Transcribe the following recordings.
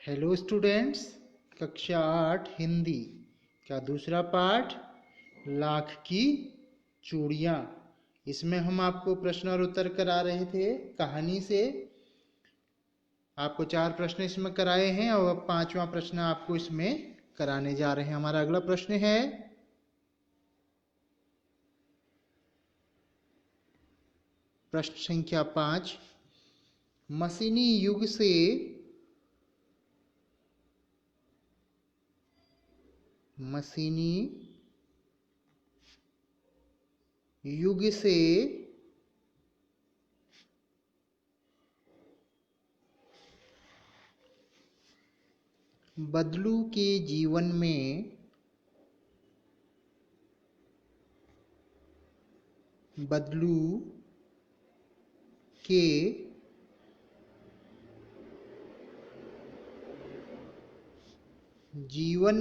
Hello students, कक्षा 8 हिंदी का दूसरा पाठ लाख की चूड़ियाँ। इसमें हम आपको प्रश्न और उत्तर करा रहे थे कहानी से। आपको 4 प्रश्न इसमें कराए हैं और अब 5वां प्रश्न आपको इसमें कराने जा रहे हैं। हमारा अगला प्रश्न है प्रश्न संख्या 5। मशीनी युग से बदलू के जीवन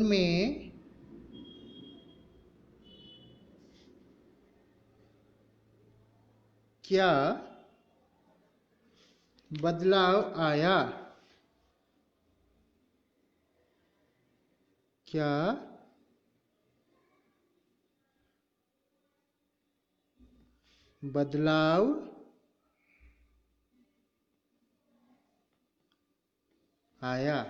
में क्या बदलाव आया? क्या बदलाव आया?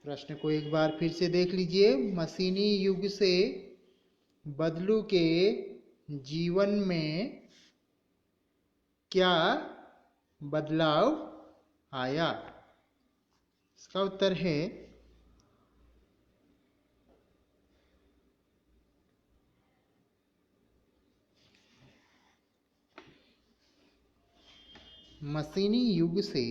प्रश्न को एक बार फिर से देख लीजिए। मशीनी युग से बदलू के जीवन में क्या बदलाव आया? इसका उत्तर है मशीनी युग से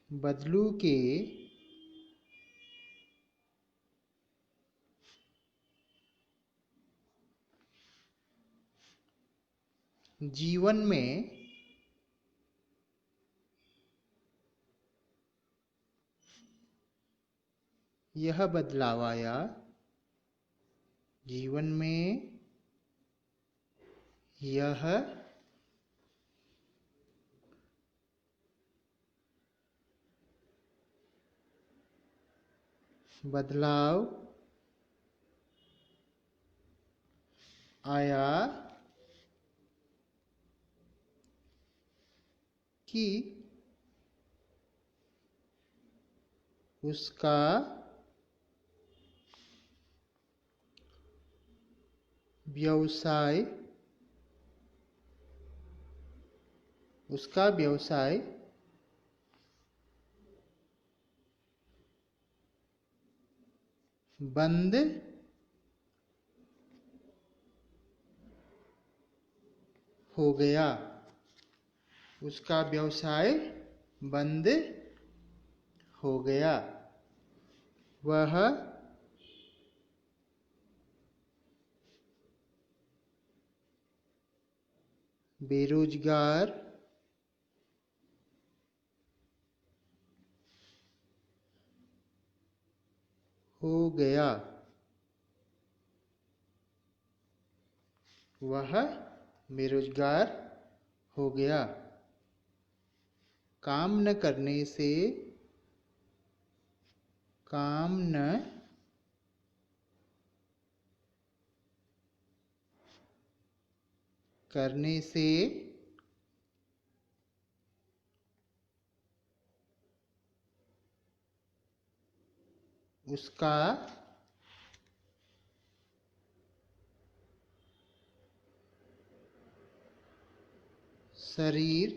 बदलू के जीवन में यह बदलाव आया। जीवन में यह बदलाव आया कि उसका व्यवसाय बंद हो गया। उसका व्यवसाय बंद हो गया। वह बेरोजगार हो गया। वह बेरोजगार हो गया। काम न करने से उसका शरीर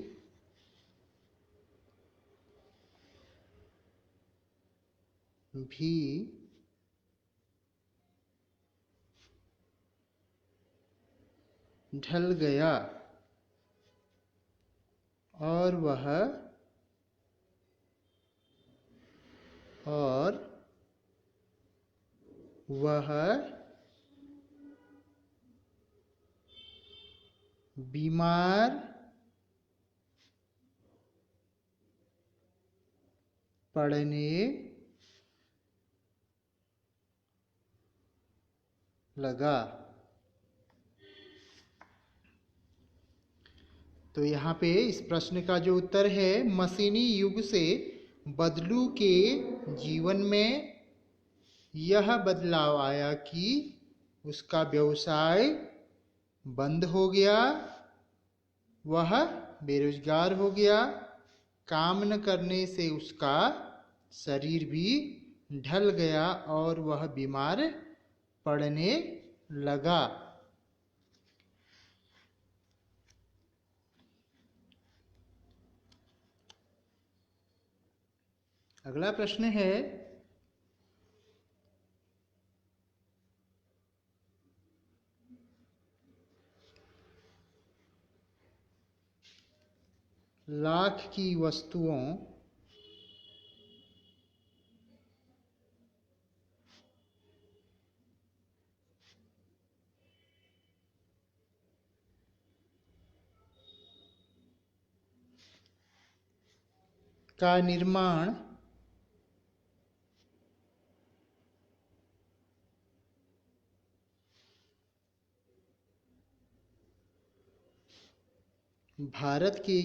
भी ढल गया और वह बीमार पड़ने लगा। तो यहाँ पे इस प्रश्न का जो उत्तर है, मशीनी युग से बदलू के जीवन में यह बदलाव आया कि उसका व्यवसाय बंद हो गया, वह बेरोजगार हो गया, काम न करने से उसका शरीर भी ढल गया और वह बीमार पड़ने लगा। अगला प्रश्न है, लाख की वस्तुओं का निर्माण भारत के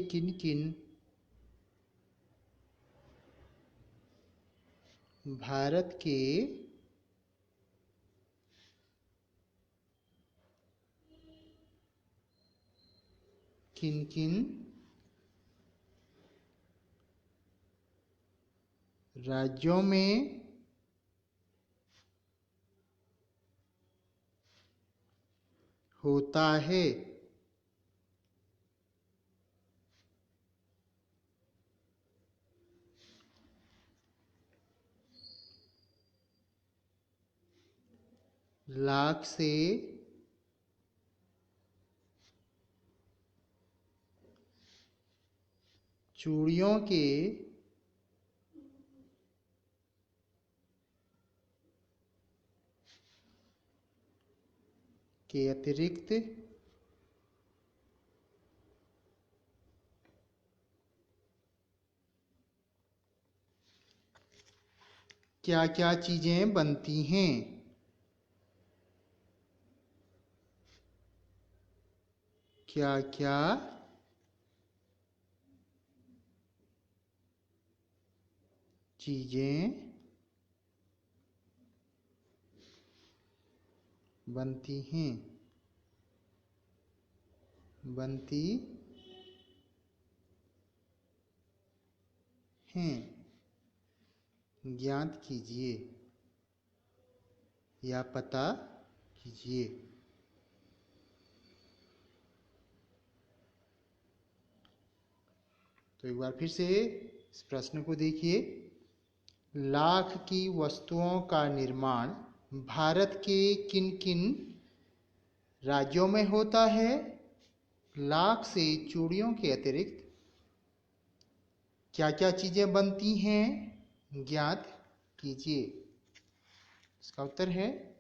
किन-किन राज्यों में होता है? लाख से चूड़ियों के अतिरिक्त क्या क्या चीजें बनती हैं? क्या क्या चीजें बनती हैं? बनती हैं, ज्ञात कीजिए या पता कीजिए। तो एक बार फिर से इस प्रश्न को देखिए। लाख की वस्तुओं का निर्माण भारत के किन किन राज्यों में होता है? लाख से चूड़ियों के अतिरिक्त क्या क्या चीजें बनती हैं, ज्ञात कीजिए। इसका उत्तर है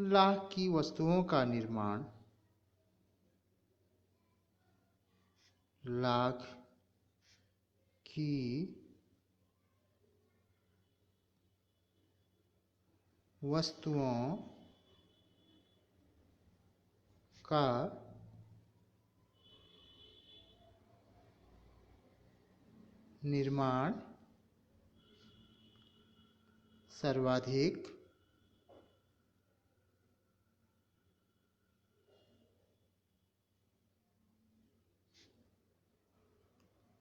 लाख की वस्तुओं का निर्माण लाख की वस्तुओं का निर्माण सर्वाधिक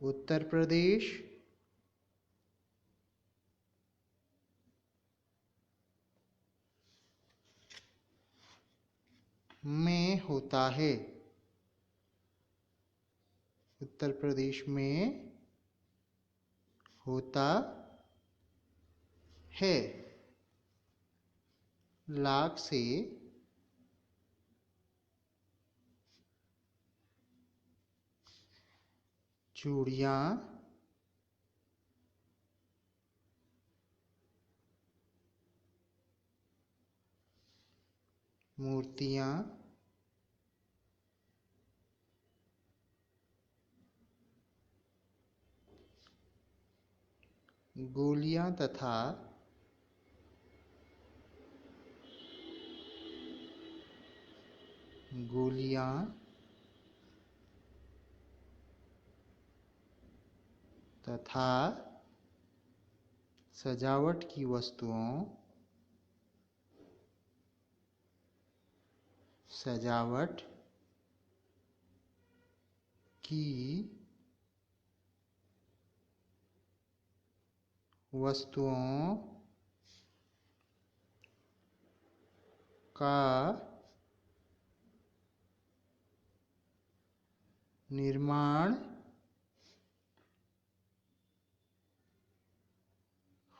उत्तर प्रदेश में होता है। उत्तर प्रदेश में होता है। लाख से चूड़ियाँ मूर्तियां, गोलियां तथा गोलियां तथा सजावट की वस्तुओं, सजावट की वस्तुओं का निर्माण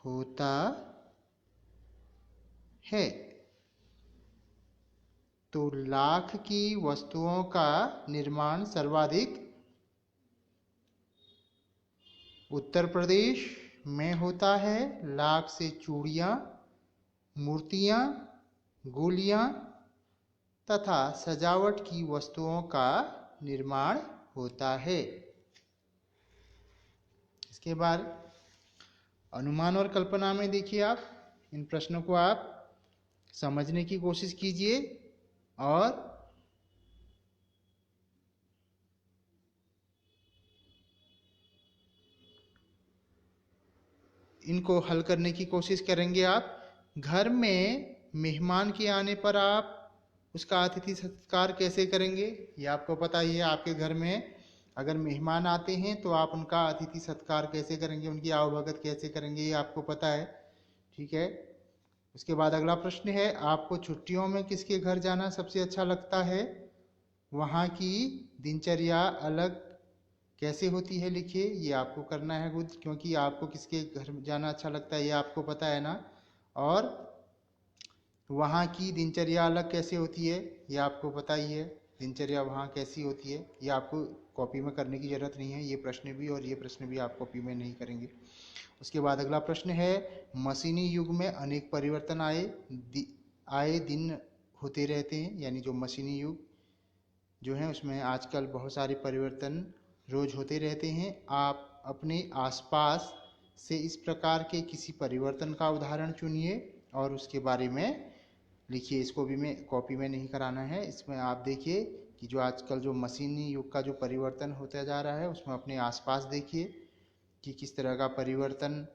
होता है। तो लाख की वस्तुओं का निर्माण सर्वाधिक उत्तर प्रदेश में होता है। लाख से चूड़ियां, मूर्तियां, गोलियां तथा सजावट की वस्तुओं का निर्माण होता है। इसके बाद अनुमान और कल्पना में देखिए, आप इन प्रश्नों को आप समझने की कोशिश कीजिए और इनको हल करने की कोशिश करेंगे। आप घर में मेहमान के आने पर आप उसका अतिथि सत्कार कैसे करेंगे, ये आपको पता ही है। आपके घर में अगर मेहमान आते हैं तो आप उनका अतिथि सत्कार कैसे करेंगे, उनकी आवभगत कैसे करेंगे, ये आपको पता है। ठीक है। उसके बाद अगला प्रश्न है, आपको छुट्टियों में किसके घर जाना सबसे अच्छा लगता है? वहाँ की दिनचर्या अलग कैसे होती है, लिखिए। ये आपको करना है खुद, क्योंकि आपको किसके घर जाना अच्छा लगता है ये आपको पता है ना। और वहाँ की दिनचर्या अलग कैसे होती है ये आपको पता ही है। दिनचर्या वहाँ कैसी होती है ये आपको कॉपी में करने की ज़रूरत नहीं है। ये प्रश्न भी और ये प्रश्न भी आप कॉपी में नहीं करेंगे। उसके बाद अगला प्रश्न है, मशीनी युग में अनेक परिवर्तन आए दिन होते रहते हैं। यानी जो मशीनी युग जो है उसमें आजकल बहुत सारे परिवर्तन रोज होते रहते हैं। आप अपने आसपास से इस प्रकार के किसी परिवर्तन का उदाहरण चुनिए और उसके बारे में लिखिए। इसको भी मैं कॉपी में नहीं कराना है। इसमें आप देखिए कि जो आजकल जो मशीनी युग का जो परिवर्तन होता जा रहा है उसमें अपने आसपास देखिए कि किस तरह का परिवर्तन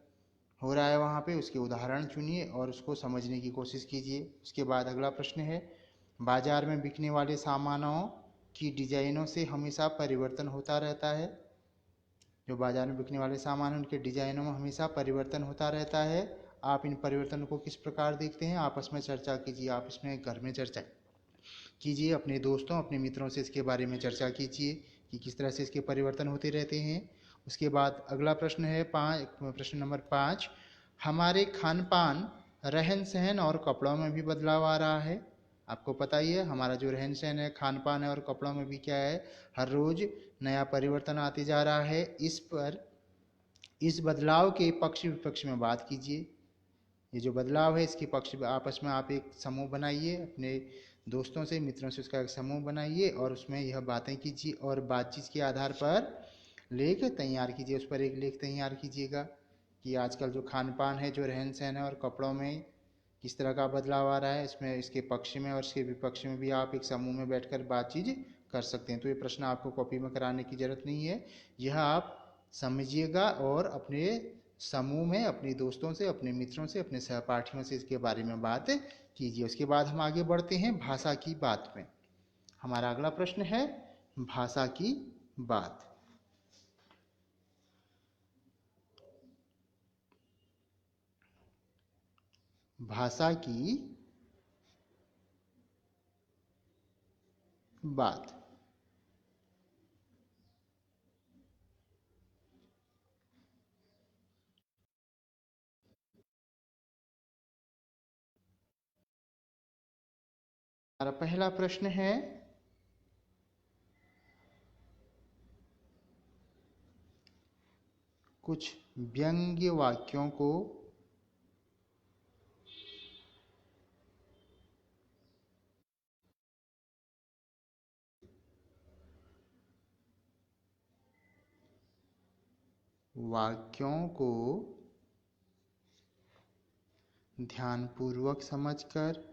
हो रहा है वहाँ पे, उसके उदाहरण चुनिए और उसको समझने की कोशिश कीजिए। उसके बाद अगला प्रश्न है, बाजार में बिकने वाले सामानों की डिजाइनों से हमेशा परिवर्तन होता रहता है। जो बाजार में बिकने वाले सामान हैं उनके डिजाइनों में हमेशा परिवर्तन होता रहता है। आप इन परिवर्तनों को किस प्रकार देखते हैं, आपस में चर्चा कीजिए। आप इसमें घर में चर्चा कीजिए, अपने दोस्तों अपने मित्रों से इसके बारे में चर्चा कीजिए कि किस तरह से इसके परिवर्तन होते रहते हैं। उसके बाद अगला प्रश्न है प्रश्न नंबर 5, हमारे खान पान, रहन सहन और कपड़ों में भी बदलाव आ रहा है। आपको पता ही है हमारा जो रहन सहन है, खान पान है और कपड़ों में भी क्या है, हर रोज नया परिवर्तन आते जा रहा है। इस बदलाव के पक्ष विपक्ष में बात कीजिए। ये जो बदलाव है इसके पक्ष आपस में आप एक समूह बनाइए, अपने दोस्तों से मित्रों से उसका एक समूह बनाइए और उसमें यह बातें कीजिए और बातचीत के आधार पर लेख तैयार कीजिए। उस पर एक लेख तैयार कीजिएगा कि आजकल जो खान पान है, जो रहन सहन है और कपड़ों में किस तरह का बदलाव आ रहा है। इसमें इसके पक्ष में और इसके विपक्ष में भी आप एक समूह में बैठकर बातचीत कर सकते हैं। तो ये प्रश्न आपको कॉपी में कराने की जरूरत नहीं है, यह आप समझिएगा और अपने समूह में अपने दोस्तों से, अपने मित्रों से, अपने सहपाठियों से इसके बारे में बात कीजिए। उसके बाद हम आगे बढ़ते हैं भाषा की बात में। हमारा अगला प्रश्न है भाषा की बात। भाषा की बात। हमारा पहला प्रश्न है, कुछ व्यंग्य वाक्यों को वाक्यों को ध्यानपूर्वक समझकर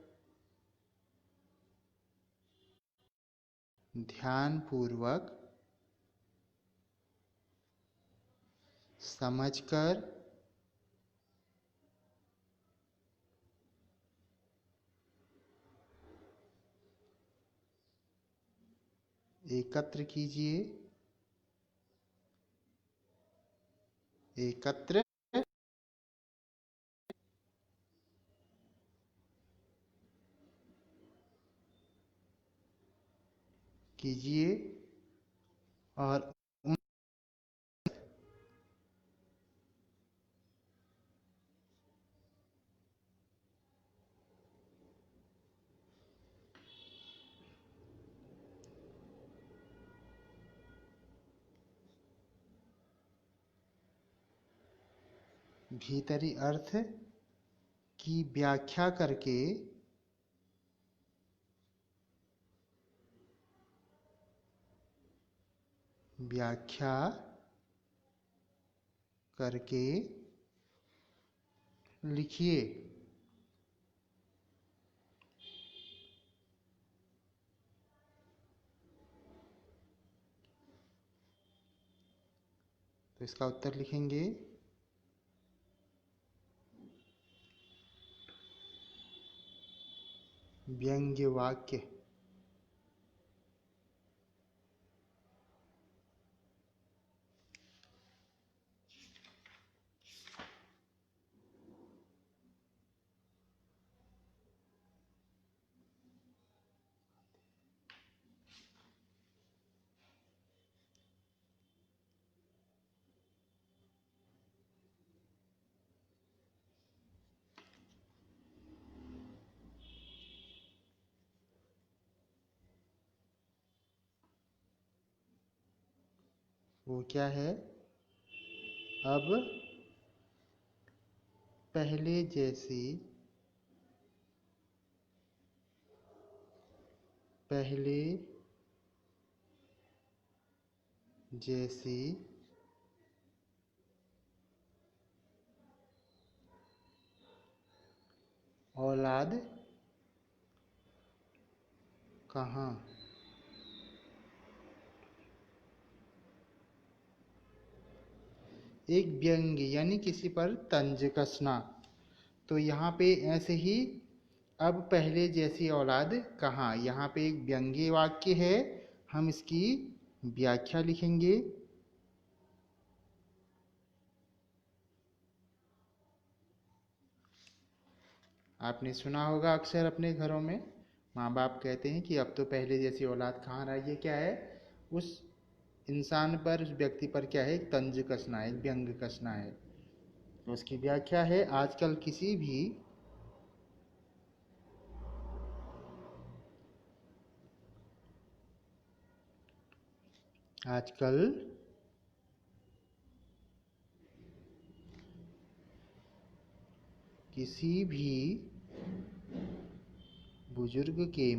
एकत्र कीजिए। एकत्र कीजिए और भीतरी अर्थ की व्याख्या करके लिखिए। तो इसका उत्तर लिखेंगे व्यंग्य वाक्य। वो क्या है? अब पहले जैसी औलाद कहाँ? एक व्यंग्य यानी किसी पर तंज कसना। तो यहाँ पे ऐसे ही अब पहले जैसी औलाद कहाँ, यहाँ पे एक व्यंग्य वाक्य है, हम इसकी व्याख्या लिखेंगे। आपने सुना होगा अक्सर अपने घरों में माँ बाप कहते हैं कि अब तो पहले जैसी औलाद कहाँ रही है। क्या है? उस इंसान पर, उस व्यक्ति पर क्या है? एक तंज कसना है, एक व्यंग्य कसना है। तो उसकी व्याख्या है आजकल किसी भी बुजुर्ग के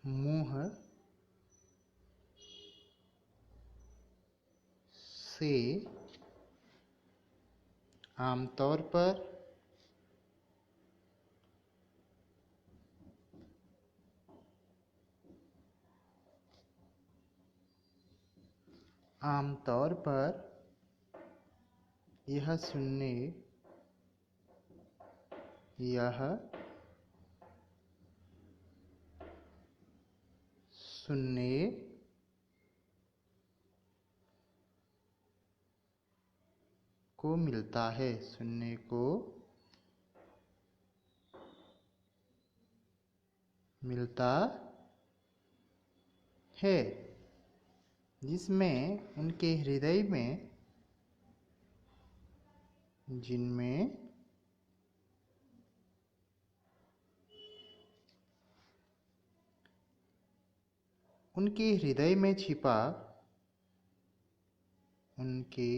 मुंह से आमतौर पर यह सुनने को मिलता है, सुनने को मिलता है, जिनमें उनके हृदय में छिपा उनके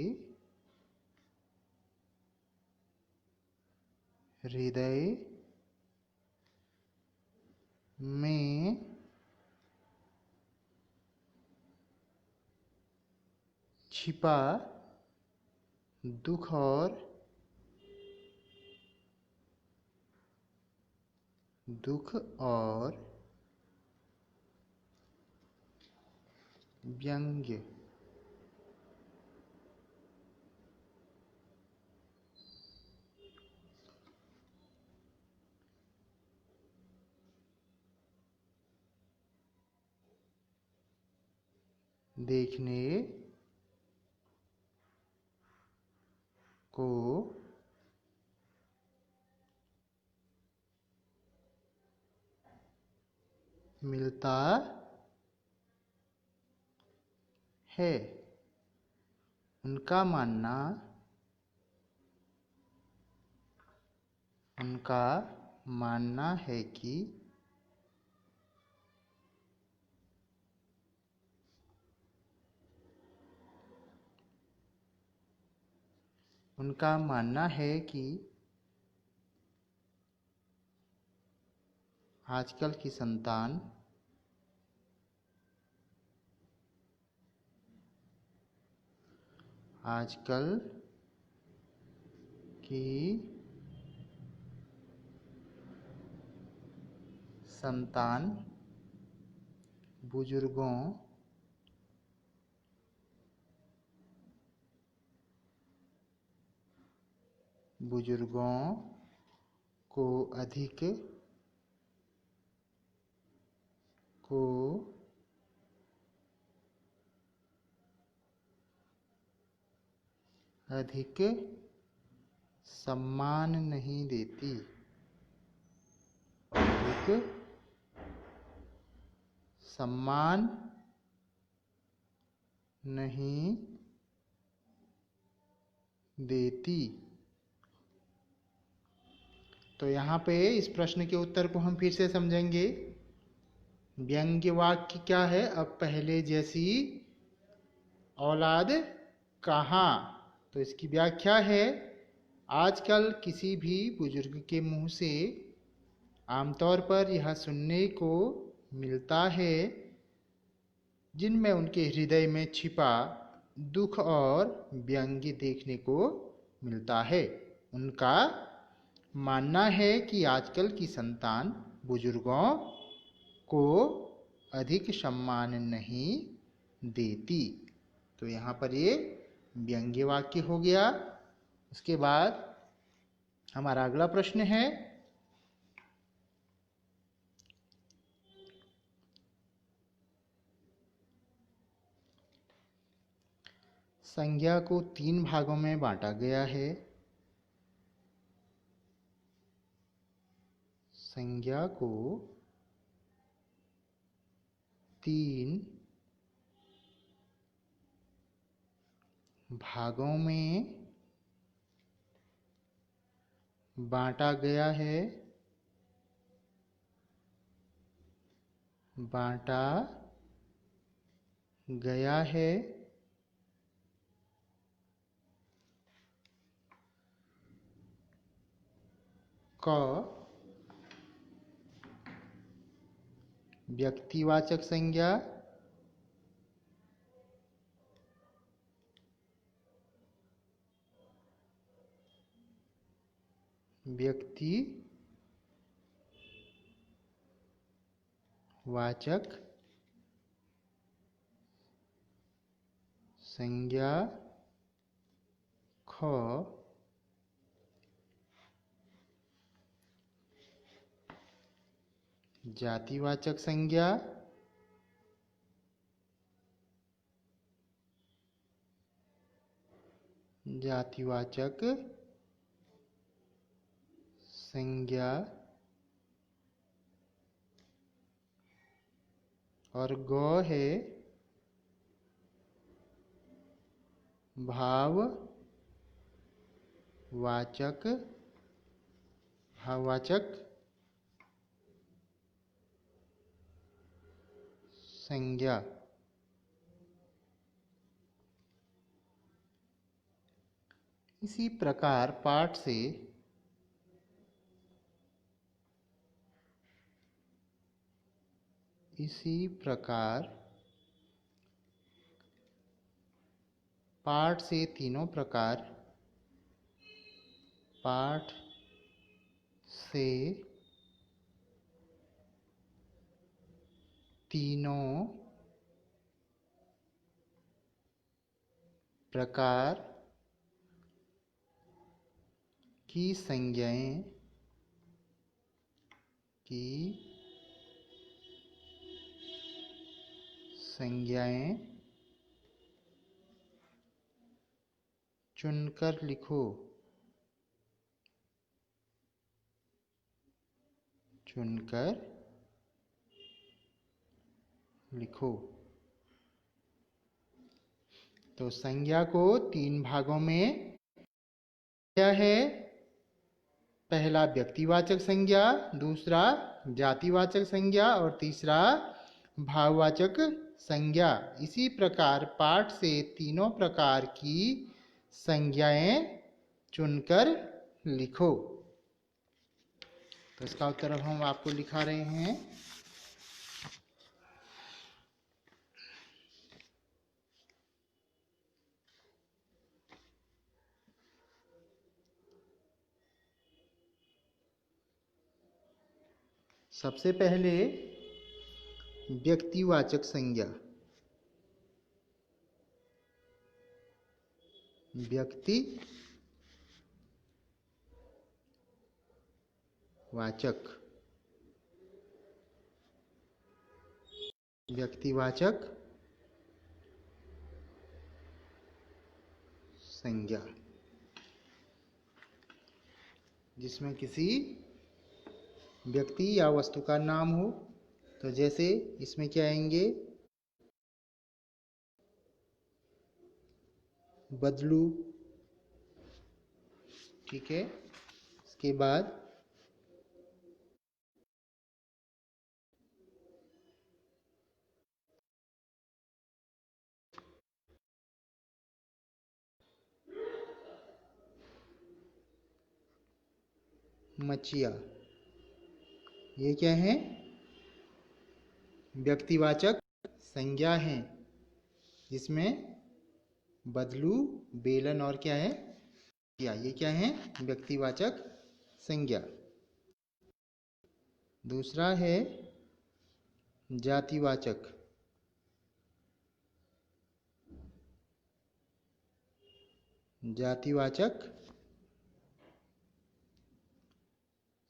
हृदय में छिपा दुख और व्यंग्य। देखने को मिलता है। उनका मानना है कि आजकल की संतान बुजुर्गों को अधिक सम्मान नहीं देती। तो यहाँ पे इस प्रश्न के उत्तर को हम फिर से समझेंगे। व्यंग्य वाक्य क्या है? अब पहले जैसी औलाद कहाँ? तो इसकी व्याख्या है, आजकल किसी भी बुजुर्ग के मुंह से आमतौर पर यह सुनने को मिलता है जिनमें उनके हृदय में छिपा दुख और व्यंग्य देखने को मिलता है। उनका मानना है कि आजकल की संतान बुजुर्गों को अधिक सम्मान नहीं देती। तो यहाँ पर ये व्यंग्य वाक्य हो गया। उसके बाद हमारा अगला प्रश्न है, संज्ञा को 3 भागों में बांटा गया है। संज्ञा को 3 भागों में बांटा गया है। क व्यक्तिवाचक संज्ञा, व्यक्तिवाचक संज्ञा, ख जातिवाचक संज्ञा, जातिवाचक संज्ञा, और ग है भाववाचक संज्ञा। इसी प्रकार पाठ से इसी प्रकार पाठ से तीनों प्रकार, पाठ से तीनों प्रकार की संज्ञाएं चुनकर लिखो। चुनकर लिखो। तो संज्ञा को तीन भागों में क्या है? पहला व्यक्तिवाचक संज्ञा, दूसरा जातिवाचक संज्ञा और तीसरा भाववाचक संज्ञा। इसी प्रकार पाठ से तीनों प्रकार की संज्ञाएं चुनकर लिखो। तो इसका उत्तर अब हम आपको लिखा रहे हैं। सबसे पहले व्यक्तिवाचक संज्ञा। व्यक्तिवाचक संज्ञा, जिसमें किसी व्यक्ति या वस्तु का नाम हो। तो जैसे इसमें क्या आएंगे? बदलू, ठीक है। इसके बाद मचिया, ये क्या है? व्यक्तिवाचक संज्ञा है, जिसमें बदलू, बेलन और क्या है? ये क्या है? व्यक्तिवाचक संज्ञा। दूसरा है जातिवाचक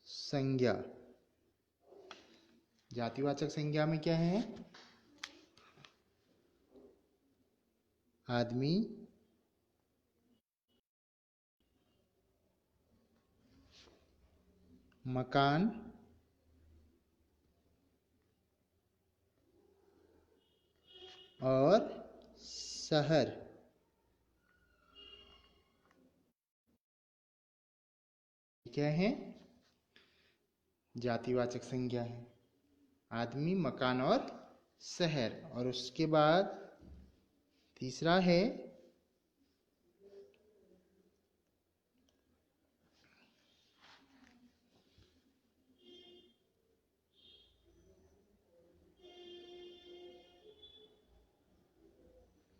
संज्ञा। जातिवाचक संज्ञा में क्या है? आदमी, मकान और शहर। क्या है? जातिवाचक संज्ञा है। आदमी, मकान और शहर। और उसके बाद तीसरा है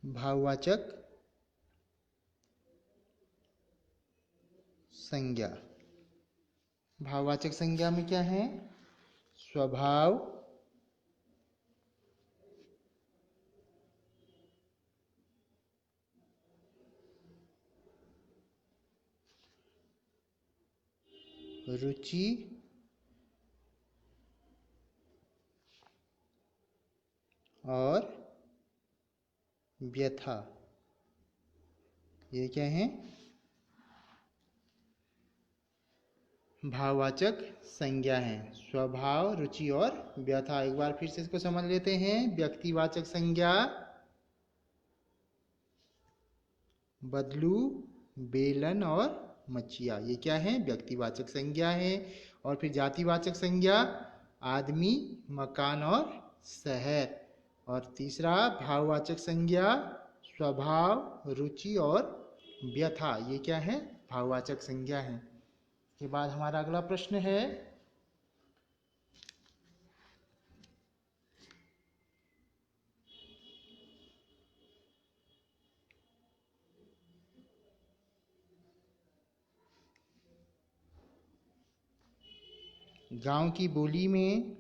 भाववाचक संज्ञा। भाववाचक संज्ञा में क्या है? स्वभाव, रुचि और व्यथा। ये क्या है? भाववाचक संज्ञा है। स्वभाव, रुचि और व्यथा। एक बार फिर से इसको समझ लेते हैं। व्यक्तिवाचक संज्ञा बदलू, बेलन और मचिया, ये क्या है? व्यक्तिवाचक संज्ञा है। और फिर जातिवाचक संज्ञा आदमी, मकान और शहर। और तीसरा भाववाचक संज्ञा स्वभाव, रुचि और व्यथा, ये क्या है? भाववाचक संज्ञा है। के बाद हमारा अगला प्रश्न है, गांव की बोली में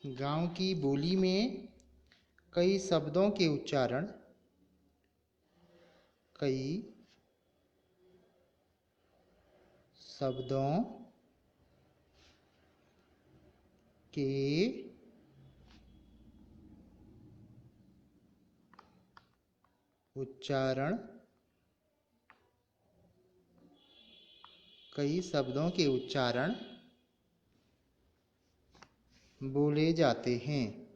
गांव की बोली में कई शब्दों के उच्चारण के उच्चारण कई शब्दों के उच्चारण बोले जाते हैं।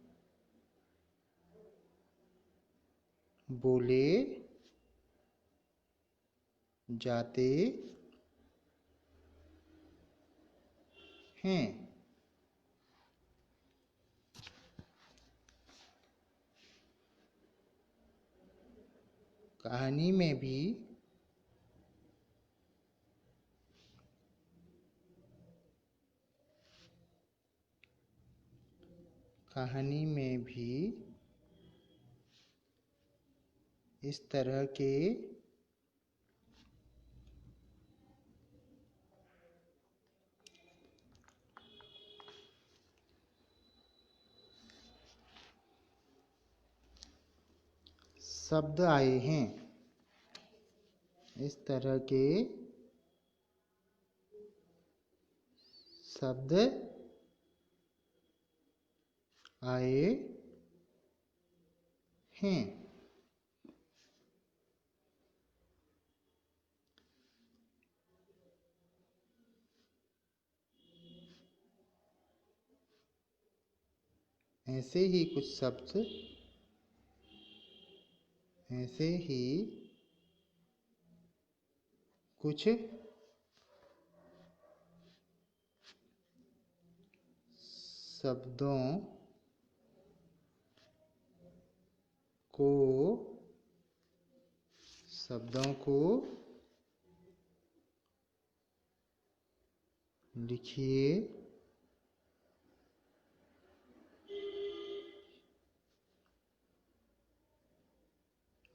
बोले जाते हैं। कहानी में भी इस तरह के शब्द आए हैं। इस तरह के शब्द आए हैं। ऐसे ही कुछ शब्दों को लिखिए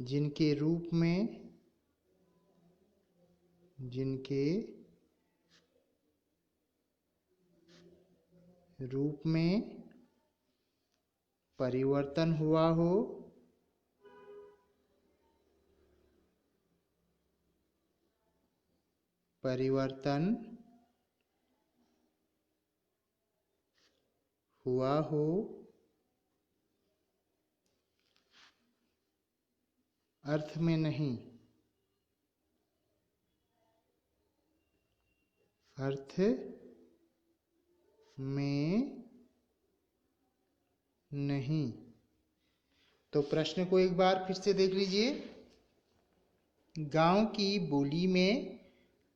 जिनके रूप में परिवर्तन हुआ हो। अर्थ में नहीं। अर्थ में नहीं। तो प्रश्न को एक बार फिर से देख लीजिए। गांव की बोली में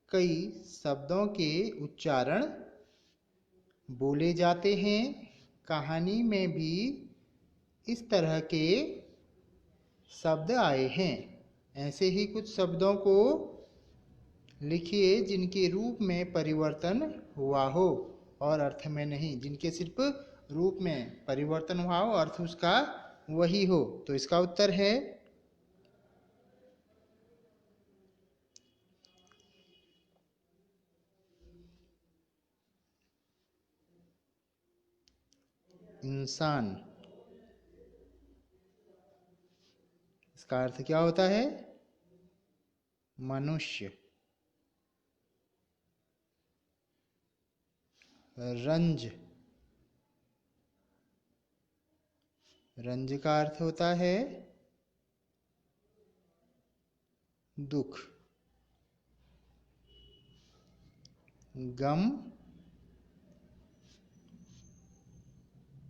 कई शब्दों के उच्चारण बोले जाते हैं। कहानी में भी इस तरह के शब्द आए हैं। ऐसे ही कुछ शब्दों को लिखिए जिनके रूप में परिवर्तन हुआ हो और अर्थ में नहीं। जिनके सिर्फ रूप में परिवर्तन हुआ हो, अर्थ उसका वही हो। तो इसका उत्तर है इंसान। इसका अर्थ क्या होता है? मनुष्य। रंज। रंज का अर्थ होता है दुख। गम,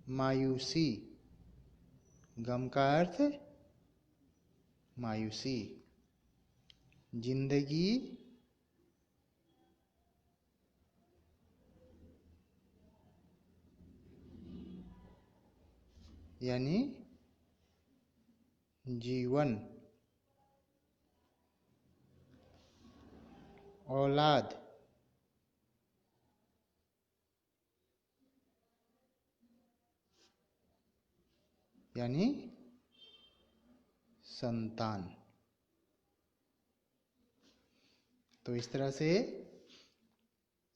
मायूसी। गम का अर्थ मायूसी। जिंदगी, यानी जीवन। औलाद। यानी संतान। तो इस तरह से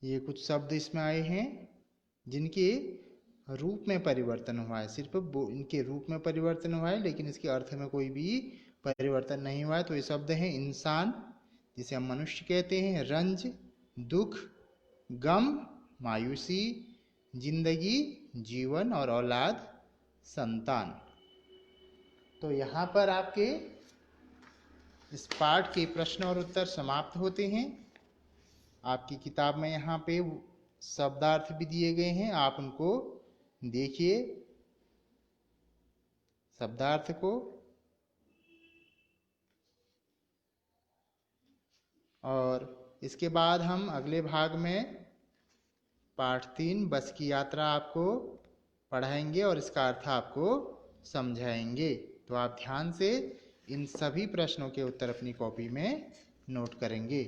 ये कुछ शब्द इसमें आए हैं जिनके रूप में परिवर्तन हुआ है, सिर्फ इनके रूप में परिवर्तन हुआ है, लेकिन इसके अर्थ में कोई भी परिवर्तन नहीं हुआ है। तो ये शब्द हैं इंसान, जिसे हम मनुष्य कहते हैं, रंज, दुख, गम, मायूसी, जिंदगी, जीवन, और औलाद, संतान। तो यहाँ पर आपके इस पाठ के प्रश्न और उत्तर समाप्त होते हैं। आपकी किताब में यहाँ पे शब्दार्थ भी दिए गए हैं, आप उनको देखिए शब्दार्थ को। और इसके बाद हम अगले भाग में पाठ 3 बस की यात्रा आपको पढ़ाएंगे और इसका अर्थ आपको समझाएंगे। तो आप ध्यान से इन सभी प्रश्नों के उत्तर अपनी कॉपी में नोट करेंगे।